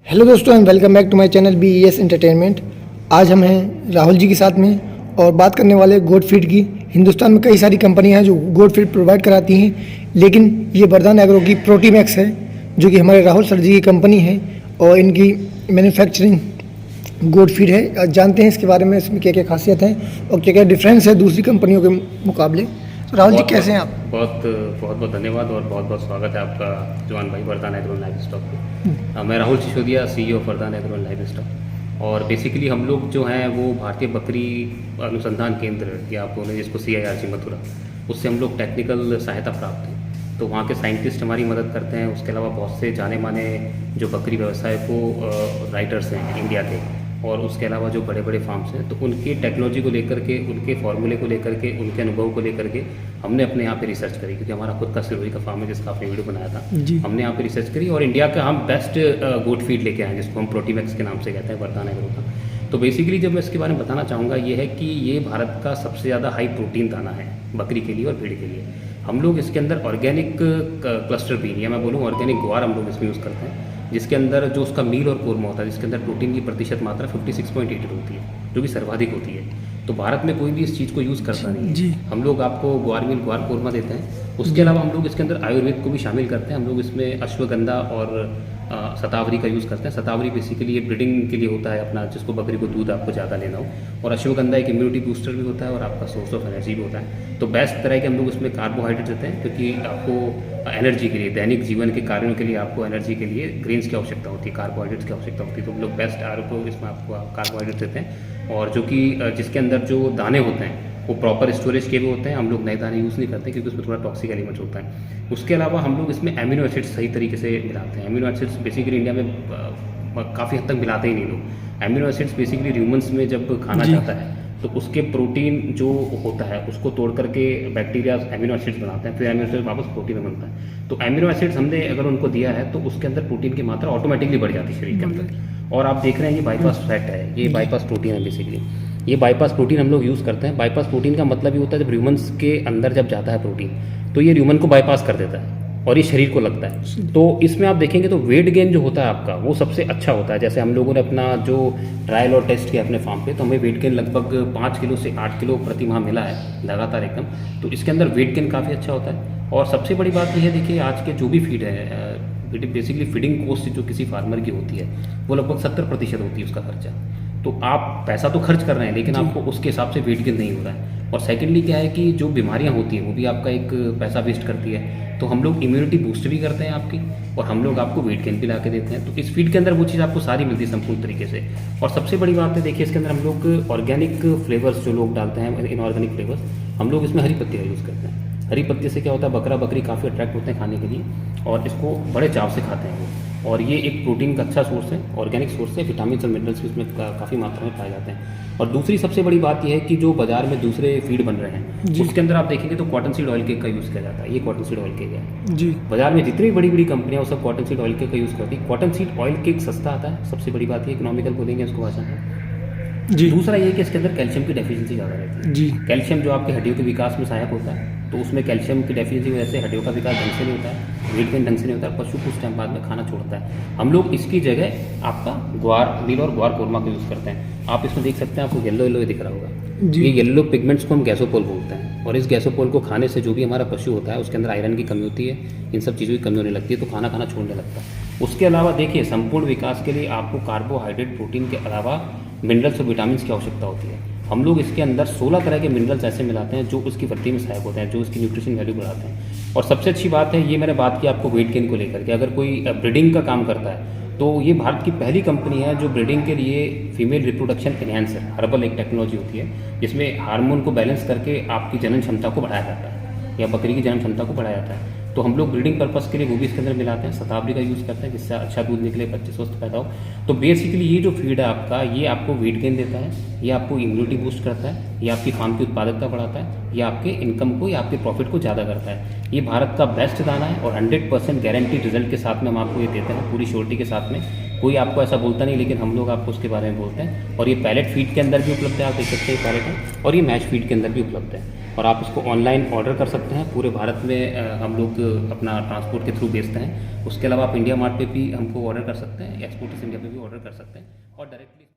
Hello दोस्तों and welcome back to my channel BES entertainment. आज हम हैं राहुल जी के साथ में और बात करने वाले गोट फीड की। हिंदुस्तान में कई सारी कंपनियां हैं जो गोट फीड प्रोवाइड कराती हैं, लेकिन ये वरदान एग्रो की प्रोटीमैक्स है जो कि हमारे राहुल सर जी की कंपनी है और इनकी मैन्युफैक्चरिंग गोट फीड है। जानते हैं इसके बारे में, इसमें क्या क्या खासियत है और क्या क्या डिफरेंस है दूसरी कंपनियों के मुकाबले। तो राहुल जी कैसे हैं आप? बहुत बहुत धन्यवाद और बहुत बहुत स्वागत है आपका जवान भाई वरदान एग्रो लाइव स्टॉक पे। मैं राहुल सिसोदिया, CEO वरदान एग्रो लाइव स्टॉक। और बेसिकली हम लोग जो हैं वो भारतीय बकरी अनुसंधान केंद्र या आप बोले जिसको CIRC मथुरा, उससे हम लोग टेक्निकल सहायता प्राप्त है। तो वहाँ के साइंटिस्ट हमारी मदद करते हैं। उसके अलावा बहुत से जाने माने जो बकरी व्यवसाय को राइटर्स हैं इंडिया के, और उसके अलावा जो बड़े बड़े फार्म्स हैं, तो उनकी टेक्नोलॉजी को लेकर के, उनके फार्मूले को लेकर के, उनके अनुभव को लेकर के हमने अपने यहाँ पे रिसर्च करी, क्योंकि हमारा खुद का सिरोही का फार्म है जिसका आपने वीडियो बनाया था। हमने यहाँ पे रिसर्च करी और इंडिया का हम बेस्ट गोट फीड लेके आए जिसको हम प्रोटीमैक्स के नाम से कहते हैं, वरदान एग्रो का। तो बेसिकली जब मैं इसके बारे में बताना चाहूँगा ये है कि ये भारत का सबसे ज़्यादा हाई प्रोटीन दाना है बकरी के लिए और भेड़ के लिए। हम लोग इसके अंदर ऑर्गेनिक क्लस्टर बीन या मैं बोलूँ ऑर्गेनिक ग्वार हम लोग इसमें यूज़ करते हैं, जिसके अंदर जो उसका मील और कोरमा होता है, जिसके अंदर प्रोटीन की प्रतिशत मात्रा 56.8 होती है, जो कि सर्वाधिक होती है। तो भारत में कोई भी इस चीज़ को यूज़ करता नहीं है। हम लोग आपको ग्वार मील ग्वार कोरमा देते हैं। उसके अलावा हम लोग इसके अंदर आयुर्वेद को भी शामिल करते हैं। हम लोग इसमें अश्वगंधा और शतावरी का यूज़ करते हैं। शतावरी बेसिकली ये ब्रीडिंग के लिए होता है अपना, जिसको बकरी को दूध आपको ज़्यादा लेना हो, और अश्वगंधा एक इम्यूनिटी बूस्टर भी होता है और आपका सोर्स ऑफ एनर्जी भी होता है। तो बेस्ट तरह के हम लोग इसमें कार्बोहाइड्रेट देते हैं, क्योंकि आपको एनर्जी के लिए, दैनिक जीवन के कार्यों के लिए आपको एनर्जी के लिए ग्रेन्स की आवश्यकता होती है, कार्बोहाइड्रेट्स की आवश्यकता होती है। तो हम लोग बेस्ट को इसमें आपको कार्बोहाइड्रेट देते हैं, और जो कि जिसके अंदर जो दाने होते हैं वो प्रॉपर स्टोरेज के भी होते हैं। हम लोग नए दाने यूज़ नहीं करते क्योंकि उसमें थोड़ा टॉक्सिक एलिमेंट्स होता है। उसके अलावा हम लोग इसमें एमिनो एसिड्स सही तरीके से मिलाते हैं। एमिनो एसिड्स बेसिकली इंडिया में काफ़ी हद तक मिलाते ही नहीं लोग। एमिनो एसिड्स बेसिकली ह्यूमन्स में जब खाना जाता है तो उसके प्रोटीन जो होता है उसको तोड़ करके बैक्टीरिया एमिनो एसिड्स बनाते हैं, फिर एमिनो एसिड्स वापस प्रोटीन में बनता है। तो एमिनो एसिड्स हमने अगर उनको दिया है तो उसके अंदर प्रोटीन की मात्रा ऑटोमेटिकली बढ़ जाती है शरीर के अंदर। और आप देख रहे हैं ये बाईपास फैट है, ये बाईपास प्रोटीन है। बेसिकली ये बाईपास प्रोटीन हम लोग यूज़ करते हैं। बाईपास प्रोटीन का मतलब ये होता है जब ह्यूमन्स के अंदर जब जाता है प्रोटीन तो ये ह्यूमन को बाईपास कर देता है और ये शरीर को लगता है। तो इसमें आप देखेंगे तो वेट गेन जो होता है आपका वो सबसे अच्छा होता है। जैसे हम लोगों ने अपना जो ट्रायल और टेस्ट किया अपने फार्म पे, तो हमें वेट गेन लगभग 5 किलो से 8 किलो प्रति माह मिला है लगातार एकदम। तो इसके अंदर वेट गेन काफ़ी अच्छा होता है। और सबसे बड़ी बात यह है, देखिए आज के जो भी फीड है, बेसिकली फीडिंग कॉस्ट जो किसी फार्मर की होती है वो लगभग 70% होती है उसका खर्चा। तो आप पैसा तो खर्च कर रहे हैं लेकिन आपको उसके हिसाब से वेट गेन नहीं हो रहा है। और सेकेंडली क्या है कि जो बीमारियां होती हैं वो भी आपका एक पैसा वेस्ट करती है। तो हम लोग इम्यूनिटी बूस्ट भी करते हैं आपकी, और हम लोग आपको वेट गेन भी ला के देते हैं। तो इस फीड के अंदर वो चीज़ आपको सारी मिलती है संपूर्ण तरीके से। और सबसे बड़ी बात है, देखिए इसके अंदर हम लोग ऑर्गेनिक फ्लेवर्स जो लोग डालते हैं, इनऑर्गेनिक फ्लेवर्स, हम लोग इसमें हरी पत्ती का यूज़ करते हैं। हरी पत्ती से क्या होता है, बकरा बकरी काफ़ी अट्रैक्ट होते हैं खाने के लिए और इसको बड़े चाव से खाते हैं वो। और ये एक प्रोटीन का अच्छा सोर्स है, ऑर्गेनिक सोर्स है, विटामिन और मिनरल्स भी इसमें काफ़ी मात्रा में पाए जाते हैं। और दूसरी सबसे बड़ी बात यह है कि जो बाजार में दूसरे फीड बन रहे हैं उसके अंदर आप देखेंगे तो कॉटन सीड ऑयल केक का यूज़ किया जाता है। ये कॉटन सीड ऑयल केक है जी। बाजार में जितनी बड़ी बड़ी कंपनियां वो सब कॉटन सीड ऑयल केक का यूज़ करती है। कॉटन सीड ऑयल केक सस्ता आता है, सबसे बड़ी बात ये, इकोनॉमिकल बोलेंगे इसको भाषा में जी। दूसरा ये कि इसके अंदर कैल्शियम की डेफिशिएंसी ज़्यादा रहती है जी। कैल्शियम जो आपके हड्डियों के विकास में सहायक होता है, तो उसमें कैल्शियम की डेफिशिएंसी वजह से हड्डियों का विकास ढंग से नहीं होता है, वेट गेन ढंग से नहीं होता है, पशु कुछ टाइम बाद में खाना छोड़ता है। हम लोग इसकी जगह आपका ग्वार मील और ग्वार कोरमा का यूज़ करते हैं। आप इसमें देख सकते हैं, आपको येलो येलो दिख रहा होगा, ये येलो पिगमेंट्स को हम गैसोपोल बोलते हैं। और इस गैसोपोल को खाने से जो भी हमारा पशु होता है उसके अंदर आयरन की कमी होती है, इन सब चीज़ों की कमी होने लगती है, तो खाना छोड़ने लगता है। उसके अलावा देखिए संपूर्ण विकास के लिए आपको कार्बोहाइड्रेट, प्रोटीन के अलावा मिनरल्स और विटामिन की आवश्यकता होती है। हम लोग इसके अंदर 16 तरह के मिनरल्स ऐसे मिलाते हैं जो उसकी वृद्धि में सहायक होते हैं, जो उसकी न्यूट्रिशन वैल्यू बढ़ाते हैं। और सबसे अच्छी बात है, ये मैंने बात की आपको वेट गेन को लेकर के, अगर कोई ब्रीडिंग का काम करता है तो ये भारत की पहली कंपनी है जो ब्रीडिंग के लिए फीमेल रिप्रोडक्शन एनहांसर हर्बल एक टेक्नोलॉजी होती है जिसमें हार्मोन को बैलेंस करके आपकी जनन क्षमता को बढ़ाया जाता है या बकरी की जनन क्षमता को बढ़ाया जाता है। तो हम लोग ब्रीडिंग पर्पस के लिए वो भी इसके अंदर मिलाते हैं, शतावरी का यूज़ करते हैं जिससे अच्छा दूध निकले, बच्चे स्वस्थ पैदा हो। तो बेसिकली ये जो फीड है आपका, ये आपको वेट गेन देता है, ये आपको इम्यूनिटी बूस्ट करता है, ये आपकी फार्म की उत्पादकता बढ़ाता है, ये आपके इनकम को या आपके प्रॉफिट को ज़्यादा करता है। ये भारत का बेस्ट दाना है और 100% गारंटी रिजल्ट के साथ में हम आपको ये देते हैं, पूरी श्योरिटी के साथ में कोई आपको ऐसा बोलता नहीं, लेकिन हम लोग आपको उसके बारे में बोलते हैं। और ये पैलेट फीड के अंदर भी उपलब्ध है, आप देख सकते हैं पैलेट है, और ये मैश फीड के अंदर भी उपलब्ध है। और आप इसको ऑनलाइन ऑर्डर कर सकते हैं। पूरे भारत में हम लोग अपना ट्रांसपोर्ट के थ्रू बेचते हैं। उसके अलावा आप इंडिया मार्ट पे भी हमको ऑर्डर कर सकते हैं, एक्सपोर्टिस इंडिया पे भी ऑर्डर कर सकते हैं और डायरेक्टली